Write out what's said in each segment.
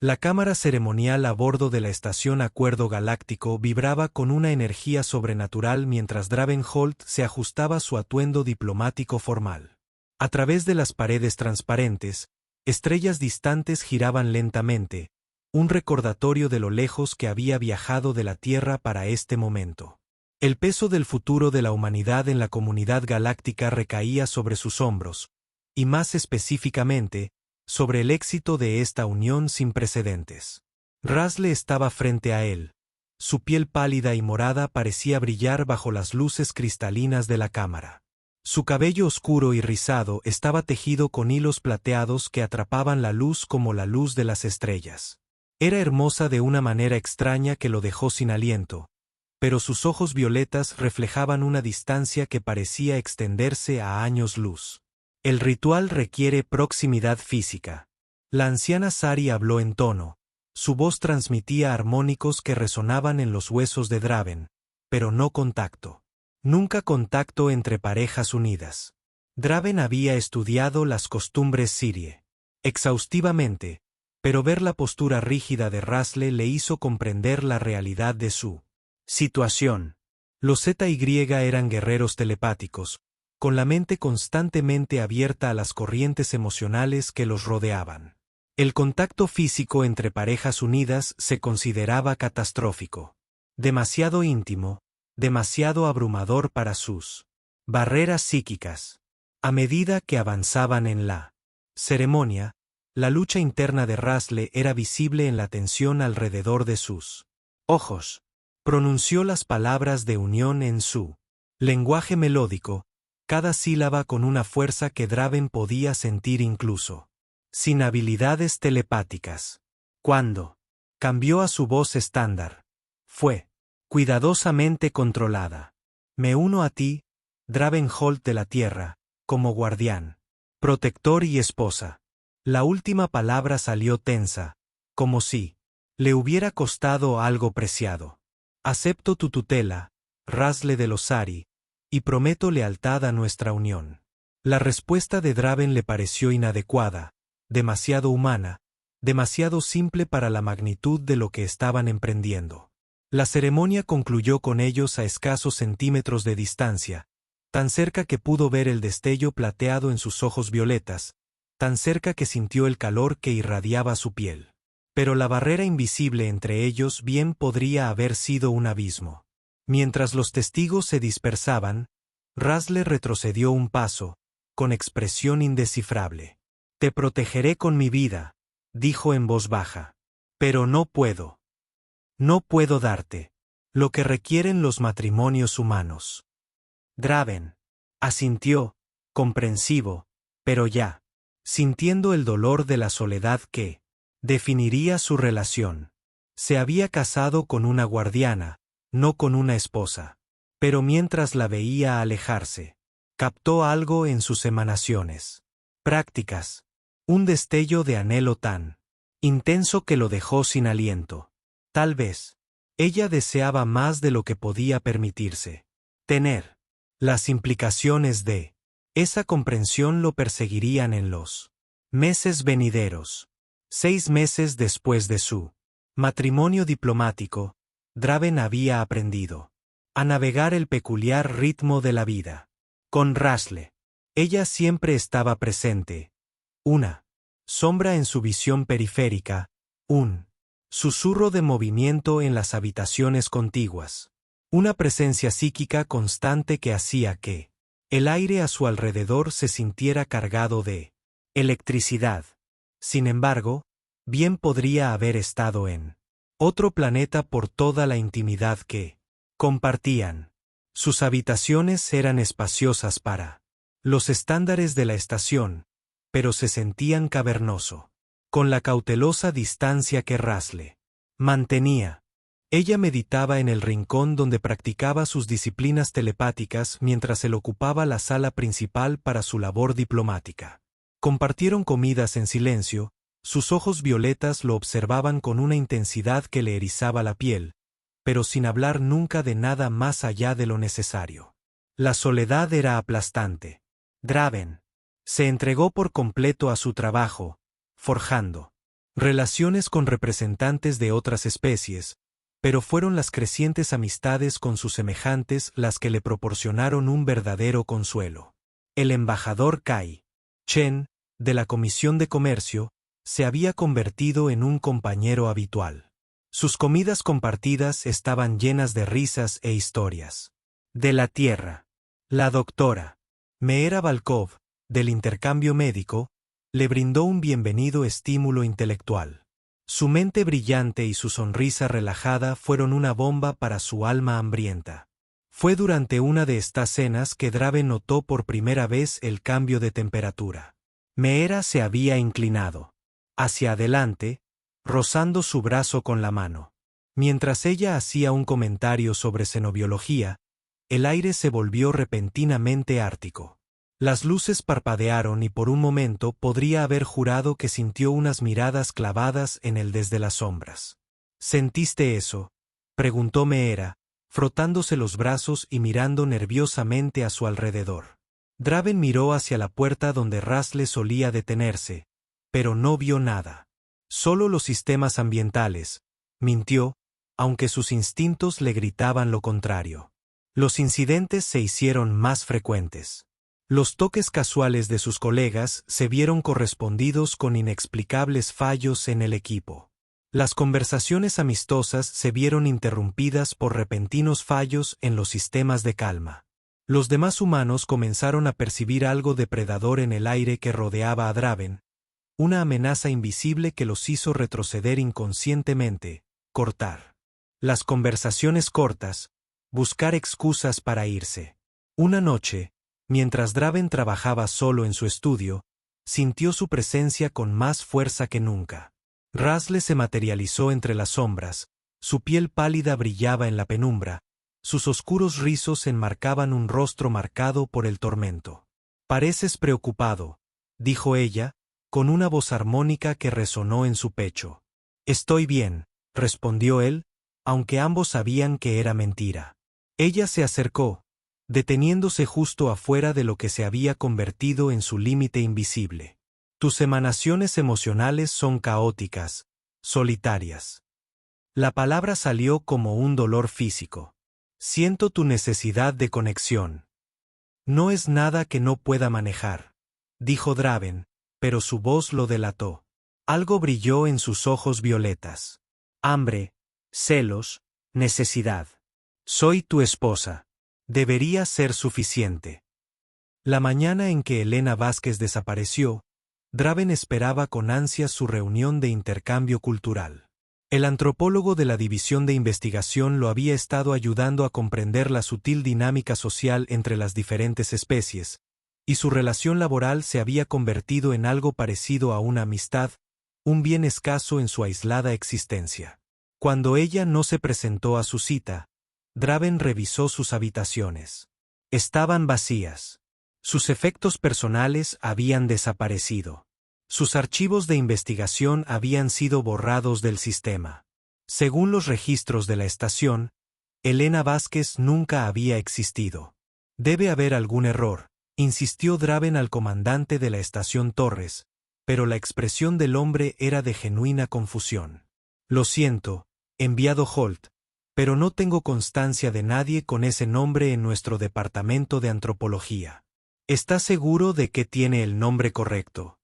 La cámara ceremonial a bordo de la estación Acuerdo Galáctico vibraba con una energía sobrenatural mientras Dravenholt se ajustaba su atuendo diplomático formal. A través de las paredes transparentes, estrellas distantes giraban lentamente, un recordatorio de lo lejos que había viajado de la Tierra para este momento. El peso del futuro de la humanidad en la comunidad galáctica recaía sobre sus hombros, y más específicamente, sobre el éxito de esta unión sin precedentes. Razzle estaba frente a él. Su piel pálida y morada parecía brillar bajo las luces cristalinas de la cámara. Su cabello oscuro y rizado estaba tejido con hilos plateados que atrapaban la luz como la luz de las estrellas. Era hermosa de una manera extraña que lo dejó sin aliento, pero sus ojos violetas reflejaban una distancia que parecía extenderse a años luz. El ritual requiere proximidad física. La anciana Sari habló en tono. Su voz transmitía armónicos que resonaban en los huesos de Draven, pero no contacto. Nunca contacto entre parejas unidas. Draven había estudiado las costumbres sirie exhaustivamente, pero ver la postura rígida de Razzle le hizo comprender la realidad de su situación. Los ZY eran guerreros telepáticos, con la mente constantemente abierta a las corrientes emocionales que los rodeaban. El contacto físico entre parejas unidas se consideraba catastrófico. Demasiado íntimo, demasiado abrumador para sus barreras psíquicas. A medida que avanzaban en la ceremonia, la lucha interna de Razzle era visible en la tensión alrededor de sus ojos. Pronunció las palabras de unión en su lenguaje melódico, cada sílaba con una fuerza que Draven podía sentir incluso sin habilidades telepáticas. Cuando cambió a su voz estándar, fue cuidadosamente controlada. Me uno a ti, Dravenholt de la Tierra, como guardián, protector y esposa. La última palabra salió tensa, como si le hubiera costado algo preciado. Acepto tu tutela, Razzle de los Sari, y prometo lealtad a nuestra unión. La respuesta de Draven le pareció inadecuada, demasiado humana, demasiado simple para la magnitud de lo que estaban emprendiendo. La ceremonia concluyó con ellos a escasos centímetros de distancia, tan cerca que pudo ver el destello plateado en sus ojos violetas, tan cerca que sintió el calor que irradiaba su piel. Pero la barrera invisible entre ellos bien podría haber sido un abismo. Mientras los testigos se dispersaban, Razzle retrocedió un paso, con expresión indescifrable. Te protegeré con mi vida, dijo en voz baja. Pero no puedo. No puedo darte lo que requieren los matrimonios humanos. Draven asintió, comprensivo, pero ya, sintiendo el dolor de la soledad que definiría su relación. Se había casado con una guardiana, no con una esposa. Pero mientras la veía alejarse, captó algo en sus emanaciones prácticas, un destello de anhelo tan intenso que lo dejó sin aliento. Tal vez, ella deseaba más de lo que podía permitirse tener. Las implicaciones de esa comprensión lo perseguirían en los meses venideros. 6 meses después de su matrimonio diplomático, Draven había aprendido a navegar el peculiar ritmo de la vida. Con Razzle, ella siempre estaba presente. Una sombra en su visión periférica, un susurro de movimiento en las habitaciones contiguas. Una presencia psíquica constante que hacía que el aire a su alrededor se sintiera cargado de electricidad. Sin embargo, bien podría haber estado en otro planeta por toda la intimidad que compartían. Sus habitaciones eran espaciosas para los estándares de la estación, pero se sentían cavernoso. Con la cautelosa distancia que Razzle mantenía, ella meditaba en el rincón donde practicaba sus disciplinas telepáticas mientras él ocupaba la sala principal para su labor diplomática. Compartieron comidas en silencio, sus ojos violetas lo observaban con una intensidad que le erizaba la piel, pero sin hablar nunca de nada más allá de lo necesario. La soledad era aplastante. Draven se entregó por completo a su trabajo, forjando relaciones con representantes de otras especies, pero fueron las crecientes amistades con sus semejantes las que le proporcionaron un verdadero consuelo. El embajador Kai Chen, de la Comisión de Comercio, se había convertido en un compañero habitual. Sus comidas compartidas estaban llenas de risas e historias. De la Tierra. La doctora Meera Balkov, del intercambio médico, le brindó un bienvenido estímulo intelectual. Su mente brillante y su sonrisa relajada fueron una bomba para su alma hambrienta. Fue durante una de estas cenas que Draven notó por primera vez el cambio de temperatura. Meera se había inclinado hacia adelante, rozando su brazo con la mano. Mientras ella hacía un comentario sobre xenobiología, el aire se volvió repentinamente ártico. Las luces parpadearon y por un momento podría haber jurado que sintió unas miradas clavadas en él desde las sombras. ¿Sentiste eso?, preguntó Meera, frotándose los brazos y mirando nerviosamente a su alrededor. Draven miró hacia la puerta donde Rasle solía detenerse, pero no vio nada. Solo los sistemas ambientales, mintió, aunque sus instintos le gritaban lo contrario. Los incidentes se hicieron más frecuentes. Los toques casuales de sus colegas se vieron correspondidos con inexplicables fallos en el equipo. Las conversaciones amistosas se vieron interrumpidas por repentinos fallos en los sistemas de calma. Los demás humanos comenzaron a percibir algo depredador en el aire que rodeaba a Draven, una amenaza invisible que los hizo retroceder inconscientemente, cortar las conversaciones cortas, buscar excusas para irse. Una noche, mientras Draven trabajaba solo en su estudio, sintió su presencia con más fuerza que nunca. Rasle se materializó entre las sombras, su piel pálida brillaba en la penumbra, sus oscuros rizos enmarcaban un rostro marcado por el tormento. «Pareces preocupado», dijo ella, con una voz armónica que resonó en su pecho. «Estoy bien», respondió él, aunque ambos sabían que era mentira. Ella se acercó, deteniéndose justo afuera de lo que se había convertido en su límite invisible. «Tus emanaciones emocionales son caóticas, solitarias». La palabra salió como un dolor físico. «Siento tu necesidad de conexión». «No es nada que no pueda manejar», dijo Draven, pero su voz lo delató. Algo brilló en sus ojos violetas. «Hambre, celos, necesidad. Soy tu esposa. Debería ser suficiente». La mañana en que Elena Vázquez desapareció, Draven esperaba con ansias su reunión de intercambio cultural. El antropólogo de la División de Investigación lo había estado ayudando a comprender la sutil dinámica social entre las diferentes especies, y su relación laboral se había convertido en algo parecido a una amistad, un bien escaso en su aislada existencia. Cuando ella no se presentó a su cita, Draven revisó sus habitaciones. Estaban vacías. Sus efectos personales habían desaparecido. Sus archivos de investigación habían sido borrados del sistema. Según los registros de la estación, Elena Vázquez nunca había existido. «Debe haber algún error», insistió Draven al comandante de la estación Torres, pero la expresión del hombre era de genuina confusión. «Lo siento, enviado Holt, pero no tengo constancia de nadie con ese nombre en nuestro departamento de antropología». «¿Estás seguro de que tiene el nombre correcto?».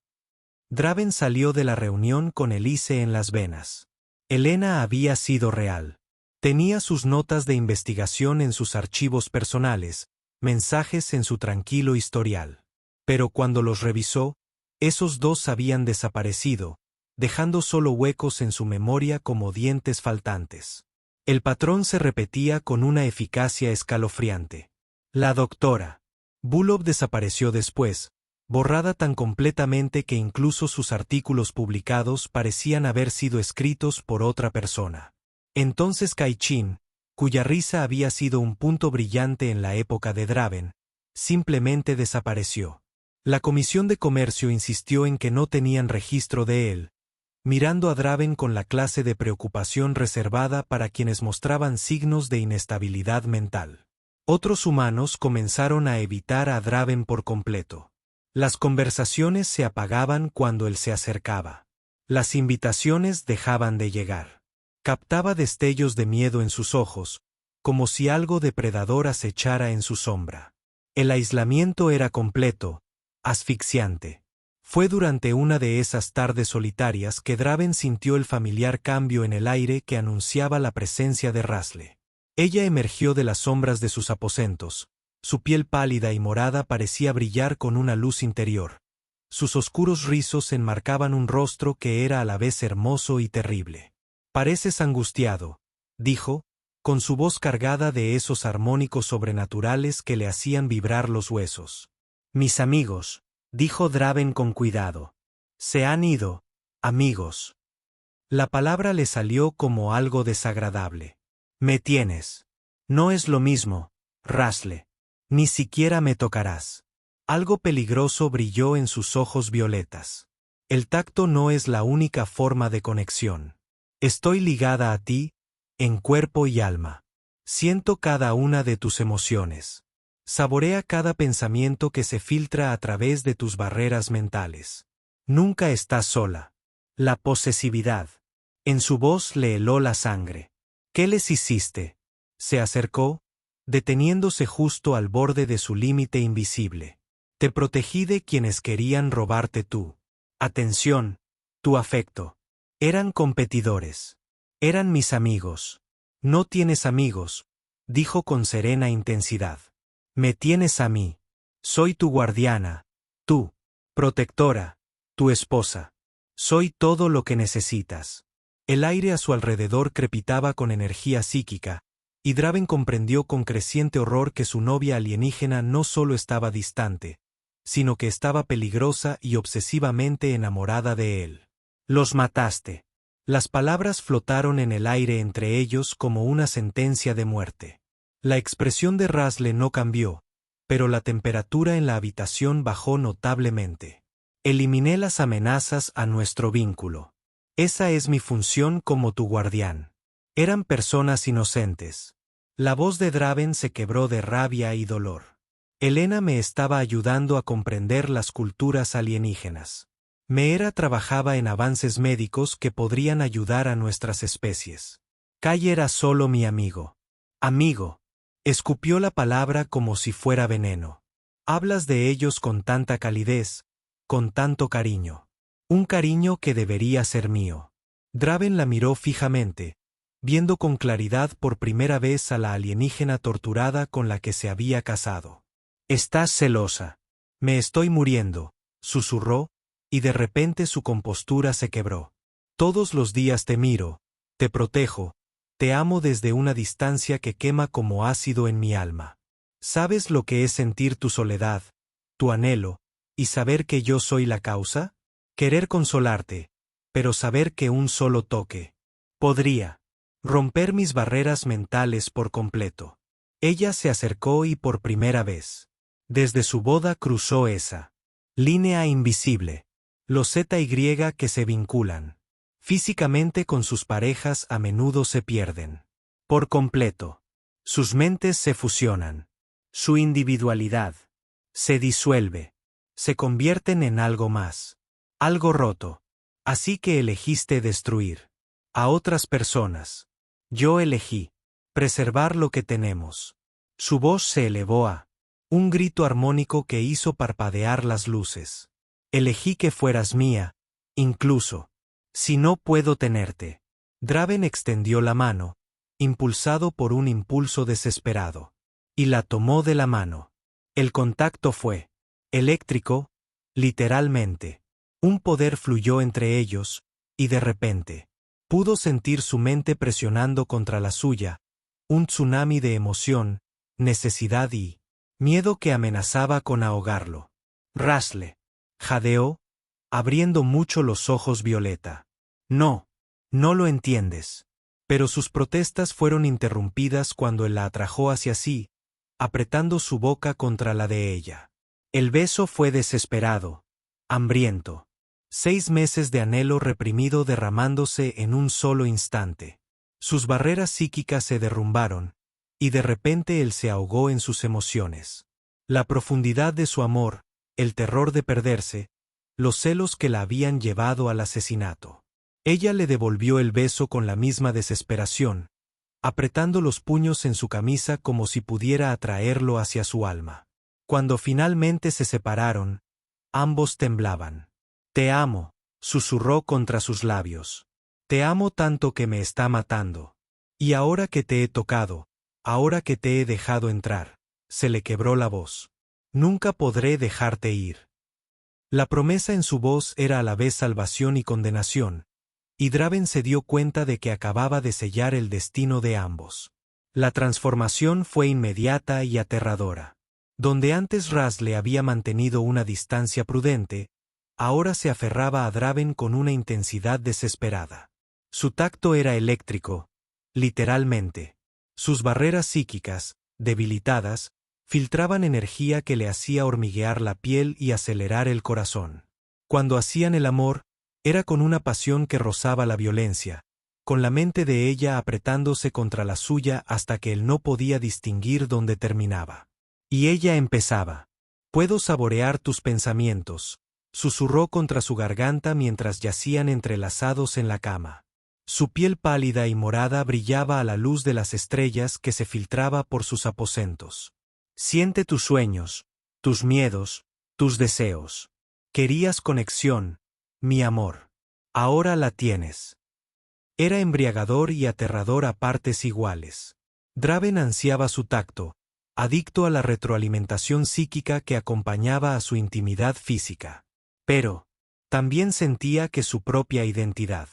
Draven salió de la reunión con el ICE en las venas. Elena había sido real. Tenía sus notas de investigación en sus archivos personales, mensajes en su tranquilo historial. Pero cuando los revisó, esos dos habían desaparecido, dejando solo huecos en su memoria como dientes faltantes. El patrón se repetía con una eficacia escalofriante. La doctora Bulov desapareció después, borrada tan completamente que incluso sus artículos publicados parecían haber sido escritos por otra persona. Entonces Kai-Chin, cuya risa había sido un punto brillante en la época de Draven, simplemente desapareció. La Comisión de Comercio insistió en que no tenían registro de él, mirando a Draven con la clase de preocupación reservada para quienes mostraban signos de inestabilidad mental. Otros humanos comenzaron a evitar a Draven por completo. Las conversaciones se apagaban cuando él se acercaba. Las invitaciones dejaban de llegar. Captaba destellos de miedo en sus ojos, como si algo depredador acechara en su sombra. El aislamiento era completo, asfixiante. Fue durante una de esas tardes solitarias que Draven sintió el familiar cambio en el aire que anunciaba la presencia de Rasle. Ella emergió de las sombras de sus aposentos. Su piel pálida y morada parecía brillar con una luz interior. Sus oscuros rizos enmarcaban un rostro que era a la vez hermoso y terrible. «Pareces angustiado», dijo, con su voz cargada de esos armónicos sobrenaturales que le hacían vibrar los huesos. «Mis amigos», dijo Draven con cuidado. «Se han ido, amigos». La palabra le salió como algo desagradable. «Me tienes. No es lo mismo, Rasle. Ni siquiera me tocarás». Algo peligroso brilló en sus ojos violetas. «El tacto no es la única forma de conexión. Estoy ligada a ti, en cuerpo y alma. Siento cada una de tus emociones. Saborea cada pensamiento que se filtra a través de tus barreras mentales. Nunca estás sola». La posesividad. En su voz le heló la sangre. «¿Qué les hiciste?». Se acercó, deteniéndose justo al borde de su límite invisible. «Te protegí de quienes querían robarte tu atención, tu afecto. Eran competidores. Eran mis amigos». «No tienes amigos», dijo con serena intensidad. «Me tienes a mí. Soy tu guardiana, tu protectora, tu esposa. Soy todo lo que necesitas». El aire a su alrededor crepitaba con energía psíquica, y Draven comprendió con creciente horror que su novia alienígena no solo estaba distante, sino que estaba peligrosa y obsesivamente enamorada de él. «Los mataste». Las palabras flotaron en el aire entre ellos como una sentencia de muerte. La expresión de Rasle no cambió, pero la temperatura en la habitación bajó notablemente. «Eliminé las amenazas a nuestro vínculo. Esa es mi función como tu guardián. Eran personas inocentes». La voz de Draven se quebró de rabia y dolor. Helena me estaba ayudando a comprender las culturas alienígenas. Meera trabajaba en avances médicos que podrían ayudar a nuestras especies. Kai era solo mi amigo. «Amigo». Escupió la palabra como si fuera veneno. «Hablas de ellos con tanta calidez, con tanto cariño. Un cariño que debería ser mío». Draven la miró fijamente, viendo con claridad por primera vez a la alienígena torturada con la que se había casado. «Estás celosa». «Me estoy muriendo», susurró, y de repente su compostura se quebró. «Todos los días te miro, te protejo, te amo desde una distancia que quema como ácido en mi alma. ¿Sabes lo que es sentir tu soledad, tu anhelo, y saber que yo soy la causa? Querer consolarte, pero saber que un solo toque podría romper mis barreras mentales por completo». Ella se acercó y por primera vez, desde su boda, cruzó esa línea invisible. Los ZY que se vinculan físicamente con sus parejas a menudo se pierden por completo. Sus mentes se fusionan. Su individualidad se disuelve. Se convierten en algo más. Algo roto. Así que elegiste destruir a otras personas. Yo elegí preservar lo que tenemos. Su voz se elevó a un grito armónico que hizo parpadear las luces. «Elegí que fueras mía, incluso si no puedo tenerte». Draven extendió la mano, impulsado por un impulso desesperado, y la tomó de la mano. El contacto fue eléctrico, literalmente. Un poder fluyó entre ellos, y de repente, pudo sentir su mente presionando contra la suya, un tsunami de emoción, necesidad y miedo que amenazaba con ahogarlo. «Rasle», jadeó, abriendo mucho los ojos violeta. «No, no lo entiendes». Pero sus protestas fueron interrumpidas cuando él la atrajo hacia sí, apretando su boca contra la de ella. El beso fue desesperado, hambriento. 6 meses de anhelo reprimido derramándose en un solo instante. Sus barreras psíquicas se derrumbaron, y de repente él se ahogó en sus emociones. La profundidad de su amor, el terror de perderse, los celos que la habían llevado al asesinato. Ella le devolvió el beso con la misma desesperación, apretando los puños en su camisa como si pudiera atraerlo hacia su alma. Cuando finalmente se separaron, ambos temblaban. «Te amo», susurró contra sus labios. «Te amo tanto que me está matando. Y ahora que te he tocado, ahora que te he dejado entrar», se le quebró la voz. «Nunca podré dejarte ir». La promesa en su voz era a la vez salvación y condenación, y Draven se dio cuenta de que acababa de sellar el destino de ambos. La transformación fue inmediata y aterradora. Donde antes Raz le había mantenido una distancia prudente, ahora se aferraba a Draven con una intensidad desesperada. Su tacto era eléctrico, literalmente. Sus barreras psíquicas, debilitadas, filtraban energía que le hacía hormiguear la piel y acelerar el corazón. Cuando hacían el amor, era con una pasión que rozaba la violencia, con la mente de ella apretándose contra la suya hasta que él no podía distinguir dónde terminaba. Y ella empezaba. «Puedo saborear tus pensamientos», susurró contra su garganta mientras yacían entrelazados en la cama. Su piel pálida y morada brillaba a la luz de las estrellas que se filtraba por sus aposentos. «Siente tus sueños, tus miedos, tus deseos. Querías conexión, mi amor. Ahora la tienes». Era embriagador y aterrador a partes iguales. Draven ansiaba su tacto, adicto a la retroalimentación psíquica que acompañaba a su intimidad física. Pero también sentía que su propia identidad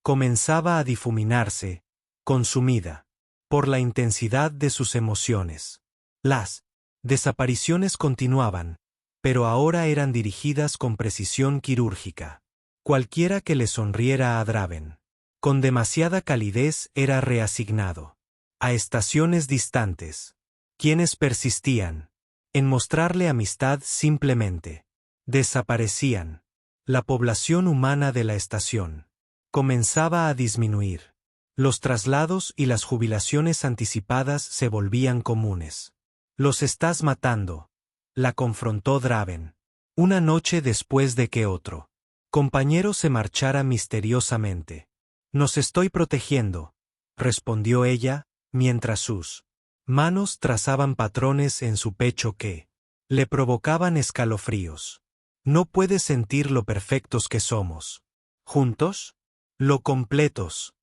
comenzaba a difuminarse, consumida por la intensidad de sus emociones. Las desapariciones continuaban, pero ahora eran dirigidas con precisión quirúrgica. Cualquiera que le sonriera a Draven, con demasiada calidez, era reasignado a estaciones distantes. Quienes persistían en mostrarle amistad simplemente desaparecían. La población humana de la estación comenzaba a disminuir. Los traslados y las jubilaciones anticipadas se volvían comunes. «Los estás matando», la confrontó Draven, una noche después de que otro compañero se marchara misteriosamente. «Nos estoy protegiendo», respondió ella, mientras sus manos trazaban patrones en su pecho que le provocaban escalofríos. «¿No puedes sentir lo perfectos que somos? Juntos, lo completos».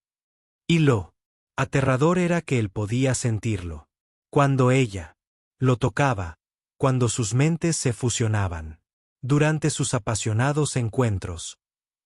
Y lo aterrador era que él podía sentirlo. Cuando ella lo tocaba, cuando sus mentes se fusionaban. Durante sus apasionados encuentros,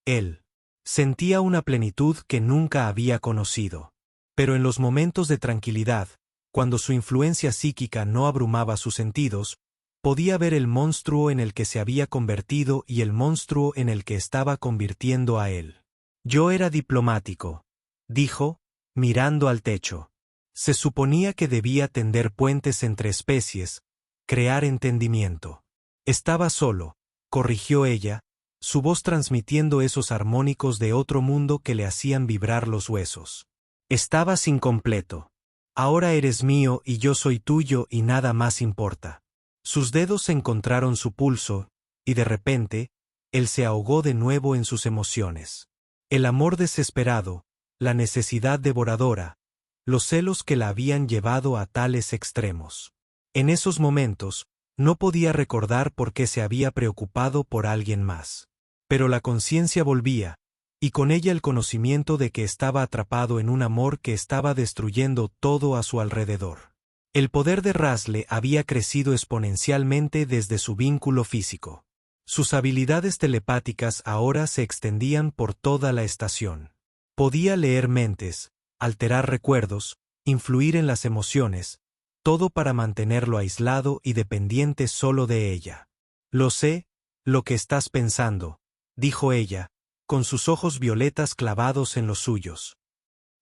él sentía una plenitud que nunca había conocido. Pero en los momentos de tranquilidad, cuando su influencia psíquica no abrumaba sus sentidos, podía ver el monstruo en el que se había convertido y el monstruo en el que estaba convirtiendo a él. «Yo era diplomático», dijo, mirando al techo. Se suponía que debía tender puentes entre especies, crear entendimiento. «Estaba solo», corrigió ella, su voz transmitiendo esos armónicos de otro mundo que le hacían vibrar los huesos. «Estabas incompleto. Ahora eres mío y yo soy tuyo y nada más importa». Sus dedos encontraron su pulso, y de repente, él se ahogó de nuevo en sus emociones. El amor desesperado, la necesidad devoradora, los celos que la habían llevado a tales extremos. En esos momentos, no podía recordar por qué se había preocupado por alguien más. Pero la conciencia volvía, y con ella el conocimiento de que estaba atrapado en un amor que estaba destruyendo todo a su alrededor. El poder de Razle había crecido exponencialmente desde su vínculo físico. Sus habilidades telepáticas ahora se extendían por toda la estación. Podía leer mentes, alterar recuerdos, influir en las emociones, todo para mantenerlo aislado y dependiente solo de ella. «Lo sé, lo que estás pensando», dijo ella, con sus ojos violetas clavados en los suyos.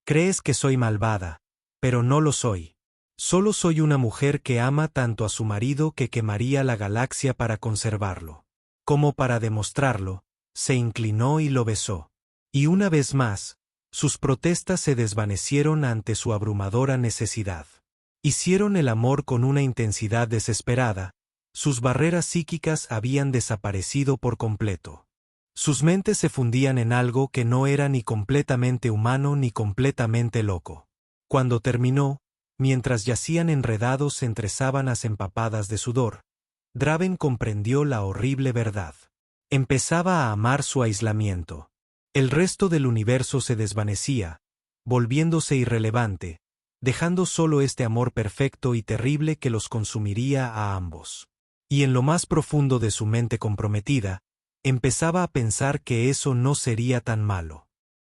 «Crees que soy malvada, pero no lo soy. Solo soy una mujer que ama tanto a su marido que quemaría la galaxia para conservarlo». Como para demostrarlo, se inclinó y lo besó. Y una vez más, sus protestas se desvanecieron ante su abrumadora necesidad. Hicieron el amor con una intensidad desesperada, sus barreras psíquicas habían desaparecido por completo. Sus mentes se fundían en algo que no era ni completamente humano ni completamente loco. Cuando terminó, mientras yacían enredados entre sábanas empapadas de sudor, Draven comprendió la horrible verdad. Empezaba a amar su aislamiento. El resto del universo se desvanecía, volviéndose irrelevante, dejando solo este amor perfecto y terrible que los consumiría a ambos. Y en lo más profundo de su mente comprometida, empezaba a pensar que eso no sería tan malo.